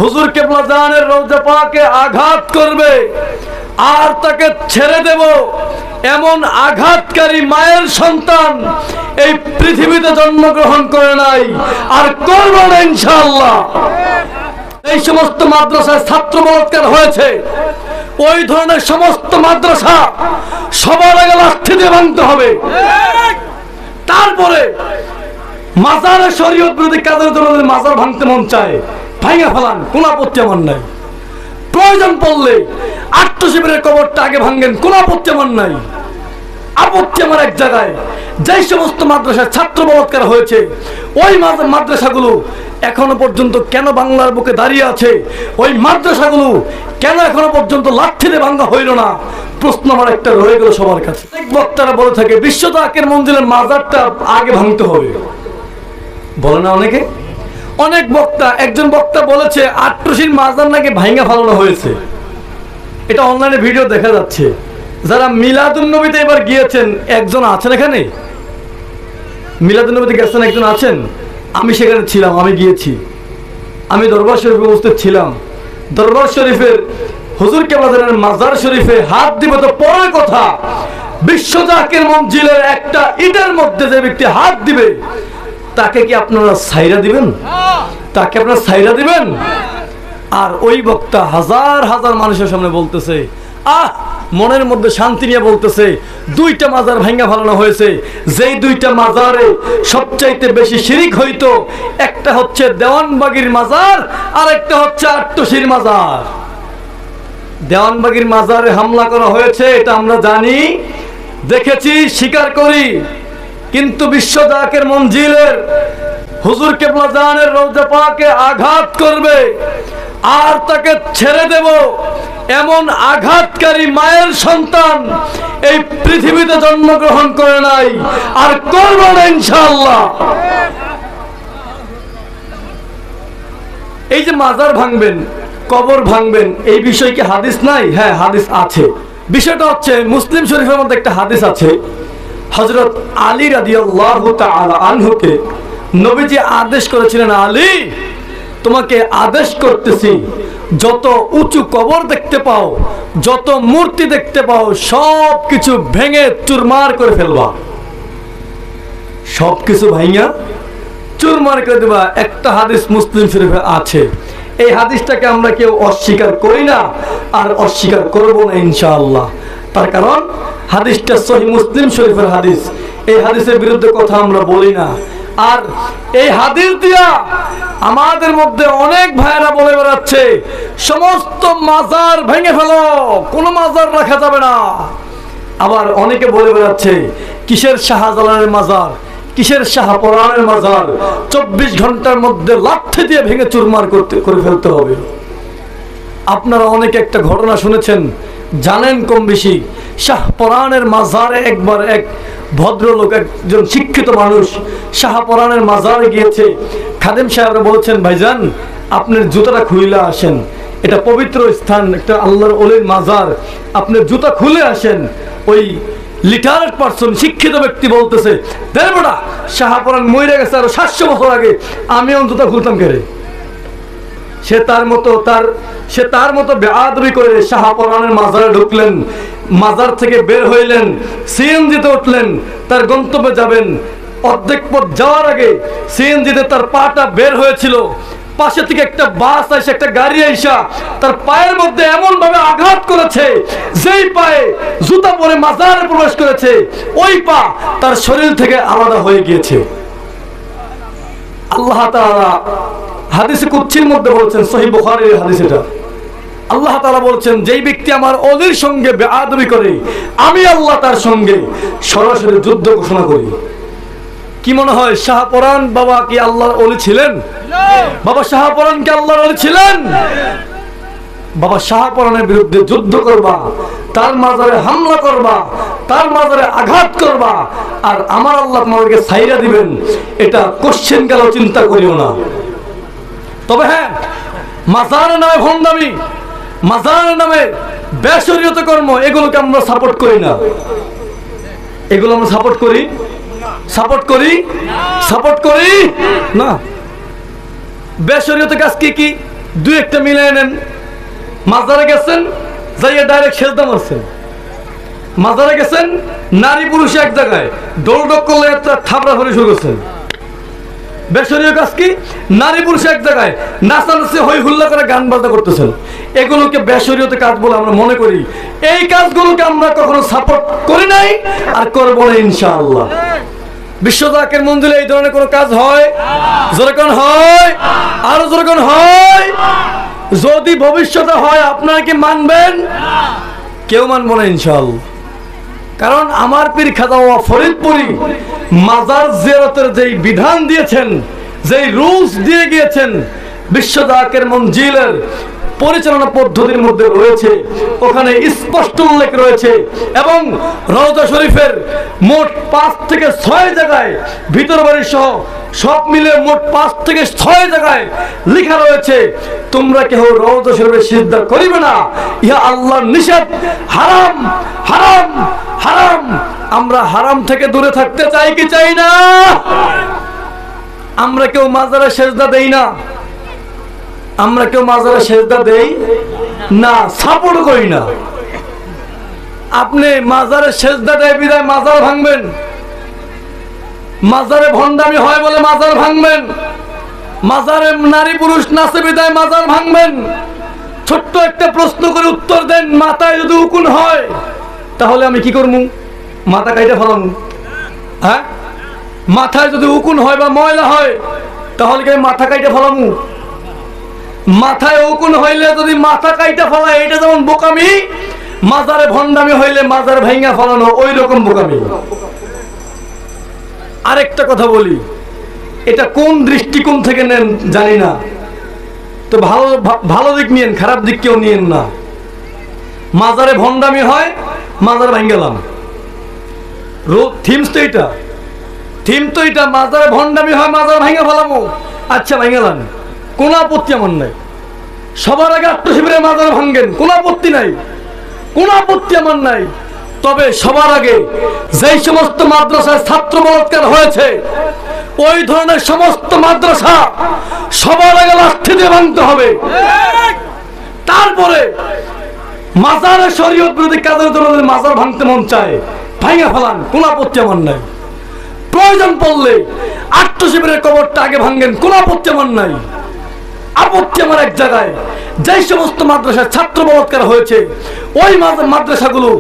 হুজুর কিবলা জানের রওজা পাকে আঘাত করবে আর তাকে ছেড়ে দেব, এমন আঘাতকারী মায়ের সন্তান এই পৃথিবীতে জন্মগ্রহণ করে নাই আর করবে না ইনশাআল্লাহ। এই সমস্ত মাদ্রাসায় ছাত্র বলাৎকার হয়েছে, ওই ধরনের সমস্ত মাদ্রাসা সবার আগে লাঠি দিয়ে ভাঙতে হবে। তারপরে মাজারে শরীয়ত বিরোধী কাজের জন্য মাজার ভাঙতে মন চায় ভাঙা ফেলান, কোন আপত্তি আমার নাই। প্রয়োজন পড়লে আত্মশিবিরের কবরটা আগে ভাঙেন, কোন আপত্তি আমার নাই। আপত্তি আমার এক জায়গায়, যে সমস্ত মাদ্রাসায় ছাত্র বলাৎকার হয়েছে ওই মাদ্রাসাগুলো এখনো পর্যন্ত কেন বাংলার বুকে দাঁড়িয়ে আছে? ওই মাদ্রাসাগুলো কেন এখনো পর্যন্ত লাঠিতে ভাঙা হইল না? প্রশ্ন আমার একটা রয়ে গেল সবার কাছে। অনেক বক্তারা বলে থাকে বিশ্ব তাকের মঞ্জিলের মাজারটা আগে ভাঙতে হবে, বলে না অনেকে। অনেক বক্তা, একজন বক্তা বলেছে আট্রসির মাজার নাকি ভাঙা ফেলানো হয়েছে। এটা অনলাইনে ভিডিও দেখা যাচ্ছে। যারা মিলাদুন্নবীতে এবার গিয়েছেন, একজন আছেন এখানে? মিলাদুন্নবীতে গেছেন একজন আছেন? আমি সেখানে ছিলাম, আমি গিয়েছি, আমি দরবার শরীফে উপস্থিত ছিলাম। দরবার শরীফের হুজুর কিবলা জানের মাজার শরীফে হাত দিব তো পরের কথা, বিশ্ব জাকের মঞ্জিলের একটা ইটের মধ্যে যে ব্যক্তি হাত দিবে তাকে কি আপনারা ছাইরা দিবেন? তাকে আপনারা ছাইরা দিবেন? আর ওই বক্তা হাজার হাজার মানুষের সামনে বলতেছে, মনের মধ্যে শান্তি নিয়ে বলতেছে, দুইটা মাজার ভাঙা ফেলানো হয়েছে, যেই দুইটা মাজারে সবচাইতে বেশি শিরিক হইতো, একটা হচ্ছে দেওয়ানবাগীর মাজার আর একটা হচ্ছে আট্টশির মাজার। দেওয়ানবাগীর মাজারে হামলা করা হয়েছে এটা আমরা জানি, দেখেছি, স্বীকার করি। কিন্তু বিশ্ব জাকের মঞ্জিলের হুজুর কিবলা জানের রওজা পাকে আঘাত করবে আর তাকে ছেড়ে দেব, এমন আঘাতকারী মায়ের সন্তান এই পৃথিবীতে জন্মগ্রহণ করে নাই আর করবে না ইনশাআল্লাহ। এই যে মাজার ভাঙবেন, কবর ভাঙবেন, এই বিষয়ে কি হাদিস নাই? হ্যাঁ, হাদিস আছে। বিষয়টা হচ্ছে মুসলিম শরীফের মধ্যে একটা হাদিস আছে, হযরত আলী রাদিয়াল্লাহু তাআলা আনহুকে নবীজি আদেশ করেছিলেন, আলী তোমাকে আদেশ করতেছি, যত উঁচু কবর দেখতে পাও, যত মূর্তি দেখতে পাও, সব কিছু ভেঙে চুরমার করে ফেলবা, সব কিছু ভাঙা চুরমার করে দেবা। একটা হাদিস মুসলিম শরীফে আছে, এই হাদিসটাকে আমরা কেউ অস্বীকার করি না আর অস্বীকার করব না ইনশাআল্লাহ। তার কারণ হাদিসটা সহিহ মুসলিম শরীফের হাদিস, এই হাদিসের বিরুদ্ধে কথা আমরা বলি না। আর এই হাদিস দিয়া আমাদের মধ্যে অনেক ভাইরা বলে বেড়াচ্ছে সমস্ত মাজার ভেঙে ফেলো, কোনো মাজার রাখা যাবে না। আবার অনেকে বলে বেড়াচ্ছে কিসের শাহজালালের মাজার, কিসের শাহপরানের মাজার, 24 ঘন্টার মধ্যে লাঠি দিয়ে ভেঙে চুরমার করে ফেলতে হবে। আপনারা অনেকে একটা ঘটনা শুনেছেন, জানেন কম বেশি। শাহপরানের মাজারে একবার এক ভদ্রলোক, একজন শিক্ষিত মানুষ শাহপরানের মাজারে গিয়েছে। খাদেম সাহেবরা বলেছেন, ভাইজান আপনার জুতাটা খুলে আসেন, এটা পবিত্র স্থান, একটা আল্লাহর ওলির মাজার, আপনার জুতা খুলে আসেন। ওই লিটারেট পারসন, শিক্ষিত ব্যক্তি বলতেছে, দেখ বেটা, শাহপরান মরে গেছে আরো 700 বছর আগে, আমি জুতা খুলতাম কেড়ে। সে তার মতো বেআদবি করে শাহপরানের মাজারে ঢুকলেন, মাজার থেকে বের হইলেন, সিএনজিতে উঠলেন, তার গন্তব্যে যাবেন। অর্ধেক পথ যাওয়ার আগে সিএনজিতে তার পাটা বের হয়েছিল, পাশে থেকে একটা বাস এসে, একটা গাড়ি আইসা তার পায়ের মধ্যে এমন ভাবে আঘাত করেছে, যেই পায়ে জুতা পরে মাজারে প্রবেশ করেছে ওই পা তার শরীর থেকে আলাদা হয়ে গিয়েছে। আল্লাহ তাআলা হাদিসে কুদসির মধ্যে বলছেন, সহিহ বুখারীর হাদিস এটা, আল্লাহ তাআলা বলছেন, যেই ব্যক্তি আমার ওলির সঙ্গে বেআদবি করে আমি আল্লাহ তার সঙ্গে সরাসরি যুদ্ধ ঘোষণা করি। কি মনে হয় শাহপরান বাবা কি আল্লাহর ওলি ছিলেন? বাবা শাহপরান কি আল্লাহর ওলি ছিলেন? বাবা শাহপরানের বিরুদ্ধে যুদ্ধ করবা, তার মাজারে হামলা করবা, তার মাজারে আঘাত করবা, আর আমার আল্লাহ তোমাদেরকে ছাইরা দিবেন, এটা কোশ্চেন গেল চিন্তা করিও না। তবে হ্যাঁ, মাজারের নামে ভণ্ডামি, মাজারের নামে বেশরিয়ত কর্ম, এগুলোকে আমরা সাপোর্ট করি না। এগুলো আমরা সাপোর্ট করি না। বেশরিয়ত কাজ কি কি? দুই একটা মিলাই নেন। মাজারে গেছেন, যাইয়া ডাইরেক্ট সেজদা মারছেন। মাজারে গেছেন, নারী পুরুষ এক জায়গায় দৌড় করলে একটা থাপড়া ফেলে শুরু করছেন। বেসরীয় কাজ কি? নারী পুরুষ এক জায়গায় নাচানাচি হই হুল্লা করে গান বাজনা করতেছেন। এগুলোকে বেসরীয়তে কাজ বলে আমরা মনে করি। এই কাজগুলোকে আমরা কখনো সাপোর্ট করি নাই আর করবো না ইনশাআল্লাহ। বিশ্ব জাকের মঞ্জিলে এই ধরনের কোনো কাজ হয়? যেরকম হয়, আরো যেরকম হয়। যদি ভবিষ্যতে হয় আপনারা কি মানবেন? কেউ মানবো না ইনশাআল্লাহ। কারণ আমার পীর খাজা ফরিদপুরি মাজার জিয়ারতের যেই বিধান দিয়েছেন, যেই রুলস দিয়ে গিয়েছেন, বিশ্ব জাকের মঞ্জিলের পরিচালনা পদ্ধতির মধ্যে রয়েছে, ওখানে স্পষ্ট উল্লেখ রয়েছে। এবং রওজা শরীফের মোট 5 থেকে 6 জায়গায়, ভিতর বাড়ি সহ সব মিলে মোট 5 থেকে 6 জায়গায় লেখা রয়েছে, তোমরা কেউ রওজা শরীফে সিজদা করিবে না, ইহা আল্লাহর নিষেধ, হারাম হারাম হারাম। আমরা হারাম থেকে দূরে থাকতে চাই কি চাই না? আমরা কেউ মাজারে সিজদা দেই না, আমরা কেউ মাজারে সেজদা দেই না, সাপোর্ট করি না। আপনি মাজারে সেজদা দেয় বিদায় মাজার ভাঙবেন, মাজারে ভণ্ডামি হয় বলে মাজার ভাঙবেন, মাজারে নারী পুরুষ নাচে বিদায় মাজার ভাঙবেন। ছোট্ট একটা প্রশ্ন করে উত্তর দেন, মাথায় যদি উকুন হয় তাহলে আমি কি করবো? মাথা কাইটা ফেলাম? হ্যাঁ, মাথায় যদি উকুন হয় বা ময়লা হয় তাহলে কি মাথা কাইটা ফেলাম? মাথায় উকুন হইলে যদি মাথা কাইটা ফেলায়, এটা যেমন বোকামি। মাজারে ভণ্ডামি হইলে মাজার ভাঙা ফেলানো ওই রকম বোকামি। আরেকটা কথা বলি, এটা কোন দৃষ্টিকোণ থেকে নেন জানি না, তো ভালো দিক নিয়েন, খারাপ দিক কেউ নিয়েন না। মাজারে ভণ্ডামি হয়, মাজার ভাঙ্গেলাম, থিমস তো এটা, থিম তো এটা। মাজারে ভণ্ডামি হয়, মাজার ভাঙ্গা ফেলামো, আচ্ছা ভাঙ্গেলাম, কোন আপত্তি আমার নাই। সবার আগে আত্মশিবিরের মাজার ভাঙ্গেন, কোন আপত্তি নাই, কোন আপত্তি আমার নাই। তবে সবার আগে যেই সমস্ত মাদ্রাসায় ছাত্র বলাৎকার হয়েছে, ওই ধরনের সমস্ত মাদ্রাসা সবার আগে লাঠি দিয়ে ভাঙতে হবে। তারপরে মাজারে শরীয়ত বিরোধী কাজের জন্য মাজার ভাঙতে মন চায়, ভাঙা ফেলান, কোন আপত্তি আমার নাই। প্রয়োজন পড়লে আত্মশিবিরের কবরটা আগে ভাঙ্গেন, কোন আপত্তি আমার নাই। আপত্তি আমার এক জায়গায়, যেই সমস্ত মাদ্রাসায় ছাত্র বলাৎকার হয়েছে, ওই মাদ্রাসাগুলো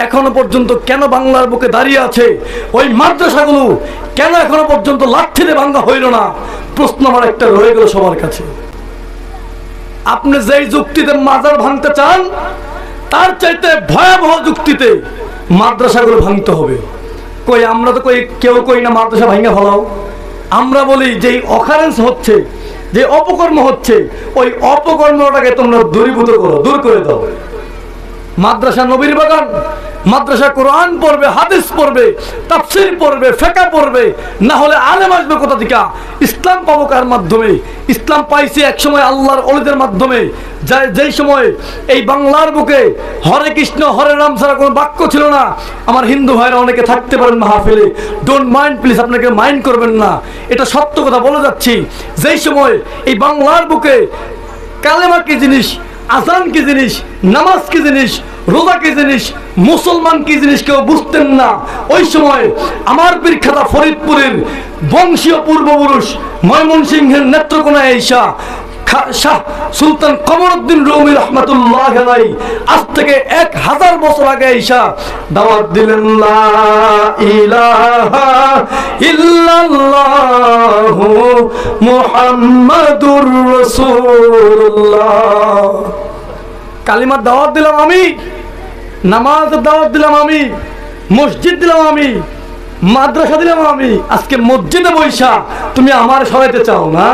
এখনো পর্যন্ত কেন বাংলার বুকে দাঁড়িয়ে আছে? ওই মাদ্রাসাগুলো কেন এখনো পর্যন্ত লাঠিতে ভাঙ্গা হইল না? প্রশ্ন আমার একটা রয়ে গেল সবার কাছে। আপনি যেই যুক্তিতে মাজার ভাঙতে চান, তার চাইতে ভয়াবহ যুক্তিতে মাদ্রাসাগুলো ভাঙতে হবে। কই আমরা তো কেউ কই না মাদ্রাসা ভাঙা ফেলাও। আমরা বলি যে অকারেন্স হচ্ছে, যে অপকর্ম হচ্ছে, ওই অপকর্মটাকে তোমরা দূরীভূত করো, দূর করে দাও। মাদ্রাসা নবীর বাগান, মাদ্রাসা কোরআন পড়বে, হাদিস পড়বে, তাফসীর পড়বে, ফিকহ পড়বে, না হলে আলেম আসবে কোথা থেকে? ইসলাম পাবো কার মাধ্যমে? ইসলাম পাইছে এক সময় আল্লাহর ওলিদের মাধ্যমে। যেই সময় এই বাংলার বুকে হরে কৃষ্ণ হরে রাম ছাড়া কোনো বাক্য ছিল না। আমার হিন্দু ভাইরা অনেকে থাকতে পারেন মাহফিলে, ডোন্ট মাইন্ড প্লিজ, আপনাকে মাইন্ড করবেন না, এটা সত্য কথা বলে যাচ্ছি। যেই সময় এই বাংলার বুকে কালেমা কি জিনিস, আজান কি জিনিস, নামাজ কি জিনিস, রোজা কি জিনিস, মুসলমান কি জিনিস কেউ বুঝতেন না, ওই সময় আমার পীর খাজা ফরিদপুরের বংশীয় পূর্বপুরুষ ময়মনসিংহের নেত্রকোনায় আইসা শাহ সুলতান কমরউদ্দিন রুমি রহমাতুল্লাহ আলাইহি আজ থেকে 1000 বছর আগে আইসা দাওয়াত দিলেন, লা ইলাহা ইল্লাল্লাহু মুহাম্মাদুর রাসূলুল্লাহ। কালিমার দাওয়াত দিলাম আমি, নামাজের দাওয়াত দিলাম আমি, মসজিদ দিলাম আমি, মাদ্রাসা দিলাম আমি। আজকে মসজিদে বৈশা তুমি আমার সরাইতে চাও না?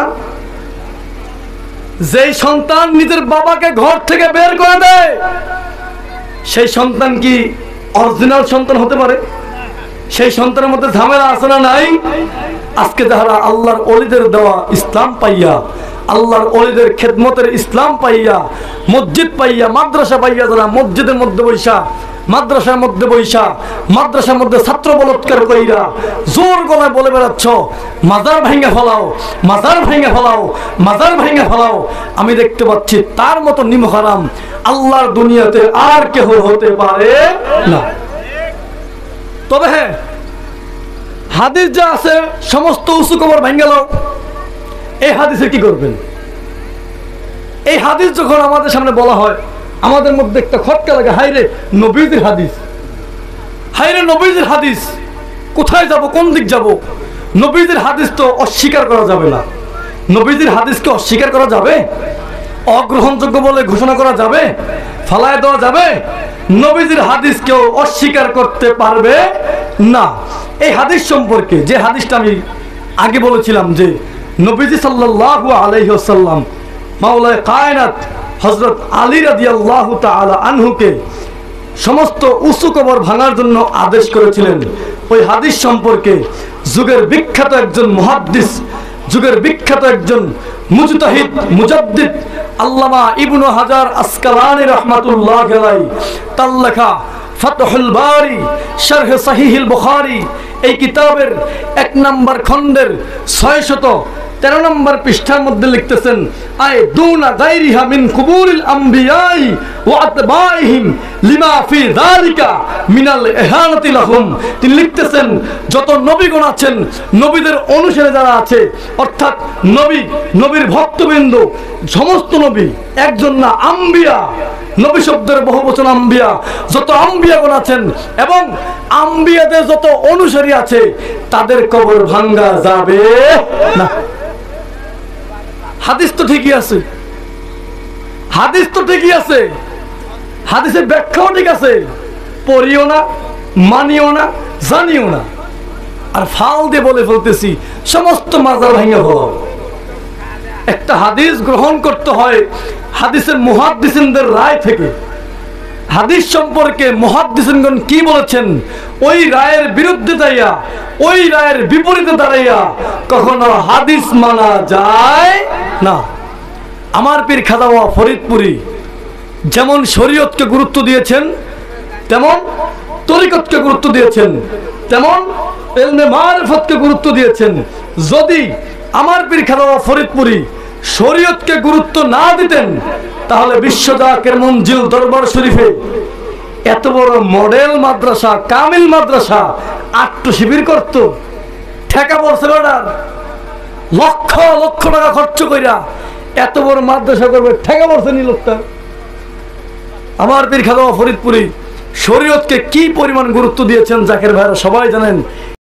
যেই সন্তান নিজের বাবাকে ঘর থেকে বের করে দেয়, সেই সন্তান কি অরিজিনাল সন্তান হতে পারে? সেই সন্তানের মধ্যে ঝামেলা আছে না নাই? আজকে যারা আল্লাহর ওলিদের দেওয়া ইসলাম পাইয়া আল্লাহর ওলিদের খেদমতের ইসলাম পাইয়া, মসজিদ পাইয়া, মাদ্রাসা পাইয়া যারা মসজিদের মধ্যে বৈশা, মাদ্রাসার মধ্যে বৈশা, মাদ্রাসার মধ্যে ছাত্র বলৎকার কইরা জোর গলায় বলে বেড়াচ্ছ মাজার ভাঙা ফেলাও, মাজার ভাঙা ফেলাও, মাজার ভাঙা ফেলাও, আমি দেখতে পাচ্ছি তার মতো নিমহারাম আল্লাহর দুনিয়াতে আর কেহ হতে পারে না। তবে হ্যাঁ, হাদিস যা আছে সমস্ত উঁচু কবর ভাঙা লাও, এই হাদিসে কি করবেন? এই হাদিস যখন আমাদের সামনে বলা হয়, আমাদের মধ্যে একটা খটকা লাগে, হাইরে নবীজির হাদিস, হাইরে নবীজির হাদিস, কোথায় যাব, কোন দিক যাব? নবীজির হাদিস তো অস্বীকার করা যাবে না। নবীজির হাদিসকে অস্বীকার করা যাবে? অগ্রহণযোগ্য বলে ঘোষণা করা যাবে? ফালায় দেওয়া যাবে? নবীজির হাদিস কেউ অস্বীকার করতে পারবে না। এই হাদিস সম্পর্কে যে হাদিসটা আমি আগে বলেছিলাম যে নবীজি সাল্লাল্লাহু আলাইহি ওয়াসাল্লাম মাওলায়ে কায়নাত হযরত আলী রাদিয়াল্লাহু তাআলা আনহুকে সমস্ত উঁচু কবর ভাঙার জন্য আদেশ করেছিলেন, ওই হাদিস সম্পর্কে যুগের বিখ্যাত একজন মুহাদ্দিস, যুগের বিখ্যাত একজন মুজতাহিদ মুজাদ্দিদ আল্লামা ইবনে হাজার আসকালানী রাহমাতুল্লাহ আলাইহি তার লেখা ফাতহুল বারি শারহ সহিহুল বুখারী এই কিতাবের 1 নম্বর খণ্ডের 613 নম্বর পৃষ্ঠার মধ্যে লিখতেছেন, আয় দুনা গায়রিহা মিন কুবুরিল আমবিয়াই ওয়া আতবাইহিম লিমা ফি যালিকা মিনাল ইহানাতি লাহুম। তিনি লিখতেছেন, যত নবীগণ আছেন, নবীদের অনুসারী যারা আছে, অর্থাৎ নবী, নবীর ভক্তবৃন্দ, সমস্ত নবী, একজন না, আম্বিয়া, নবী শব্দের বহুবচন আম্বিয়া, যত আম্বিয়াগণ আছেন এবং আম্বিয়াদের যত অনুসারী আছে, তাদের কবর ভাঙ্গা যাবে না। হাদিস তো ঠিকই আছে, হাদিস তো ঠিকই আছে, হাদিসের ব্যাখ্যাও ঠিক আছে, পড়িও না, মানিও না, জানিও না, আর ফাল দিয়ে বলে ফেলতেছি সমস্ত মাজার ভাঙা হলো। একটা হাদিস গ্রহণ করতে হয় হাদিসের মুহাদ্দিসিনদের রায় থেকে। হাদিস সম্পর্কে মুহাদ্দিসিনগণ কি বলেছেন, ওই রায়ের বিরুদ্ধে দাঁড়াইয়া, ওই রায়ের বিপরীতে দাঁড়াইয়া কখনো হাদিস মানা যায় না। আমার পীর খাজা বাবা ফরিদপুরি যেমন শরীয়তকে গুরুত্ব দিয়েছেন, তেমন তরিকতকে গুরুত্ব দিয়েছেন, তেমন ইলমে মারিফতকে গুরুত্ব দিয়েছেন। যদি আমার পীর খাজা বাবা ফরিদপুরি শরীয়তকে গুরুত্ব না দিতেন, তাহলে বিশ্বজাকের মঞ্জিল দরবার শরীফে এত বড় মডেল মাদ্রাসা, কামিল মাদ্রাসা আট্টু শিবির করত, ঠেকা পড়ছে বেটার, লক্ষ লক্ষ টাকা খরচ কইরা এত বড় মাদ্রাসা করবে, ঠেকা পড়ছে নি লোকটা। আমার পীর খাজা বাবা ফরিদপুরি শরীয়তকে কি পরিমাণ গুরুত্ব দিয়েছেন জাকের ভাইরা সবাই জানেন।